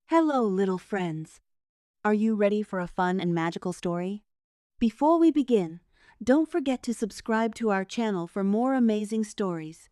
Hello, little friends. Are you ready for a fun and magical story? Before we begin, don't forget to subscribe to our channel for more amazing stories.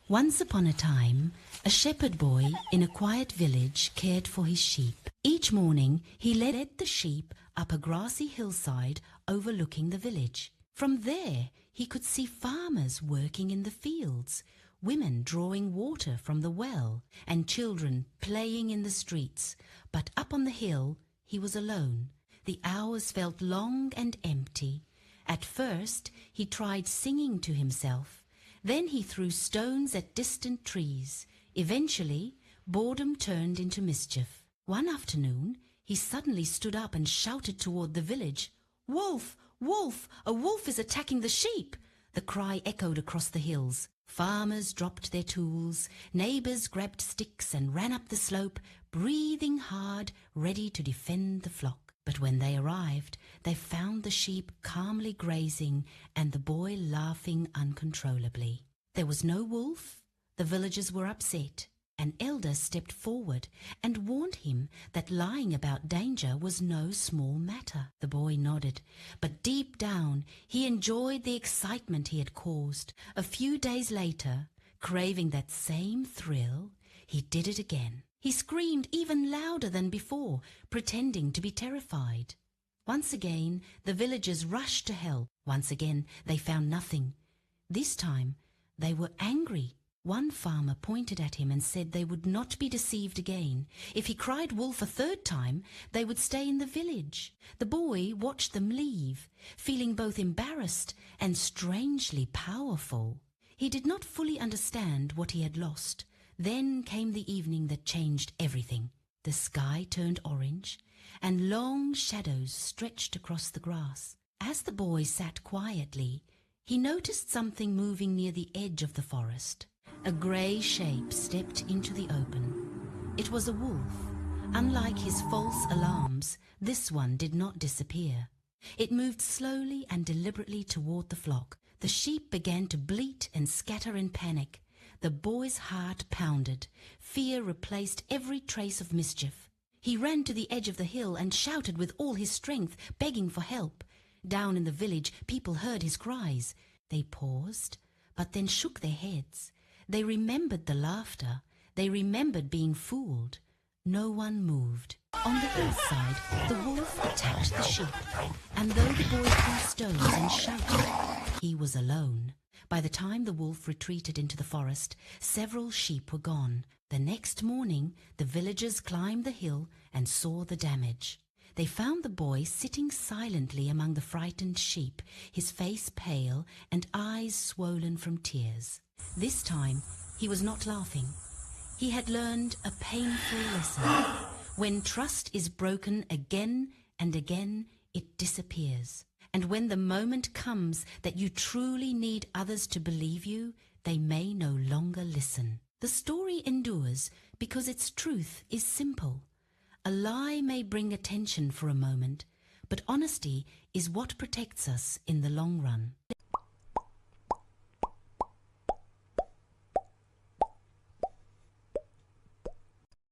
Once upon a time, a shepherd boy in a quiet village cared for his sheep. Each morning, he led the sheep up a grassy hillside overlooking the village. From there, he could see farmers working in the fields, women drawing water from the well, and children playing in the streets. But up on the hill, he was alone. The hours felt long and empty. At first, he tried singing to himself. Then he threw stones at distant trees. Eventually, boredom turned into mischief. One afternoon, he suddenly stood up and shouted toward the village, "Wolf! Wolf! A wolf is attacking the sheep!" The cry echoed across the hills. Farmers dropped their tools. Neighbors grabbed sticks and ran up the slope, breathing hard, ready to defend the flock. But when they arrived, they found the sheep calmly grazing and the boy laughing uncontrollably. There was no wolf. The villagers were upset. An elder stepped forward and warned him that lying about danger was no small matter. The boy nodded, but deep down he enjoyed the excitement he had caused. A few days later, craving that same thrill, he did it again. He screamed even louder than before, pretending to be terrified. Once again, the villagers rushed to help. Once again, they found nothing. This time, they were angry. One farmer pointed at him and said they would not be deceived again. If he cried wolf a third time, they would stay in the village. The boy watched them leave, feeling both embarrassed and strangely powerful. He did not fully understand what he had lost. Then came the evening that changed everything. The sky turned orange, and long shadows stretched across the grass. As the boy sat quietly, he noticed something moving near the edge of the forest. A grey shape stepped into the open. It was a wolf. Unlike his false alarms, this one did not disappear. It moved slowly and deliberately toward the flock. The sheep began to bleat and scatter in panic. The boy's heart pounded. Fear replaced every trace of mischief. He ran to the edge of the hill and shouted with all his strength, begging for help. Down in the village, people heard his cries. They paused, but then shook their heads. They remembered the laughter. They remembered being fooled. No one moved. On the hillside, the wolf attacked the sheep, and though the boy threw stones and shouted, he was alone. By the time the wolf retreated into the forest, several sheep were gone. The next morning, the villagers climbed the hill and saw the damage. They found the boy sitting silently among the frightened sheep, his face pale and eyes swollen from tears. This time, he was not laughing. He had learned a painful lesson. When trust is broken again and again, it disappears. And when the moment comes that you truly need others to believe you, they may no longer listen. The story endures because its truth is simple. A lie may bring attention for a moment, but honesty is what protects us in the long run.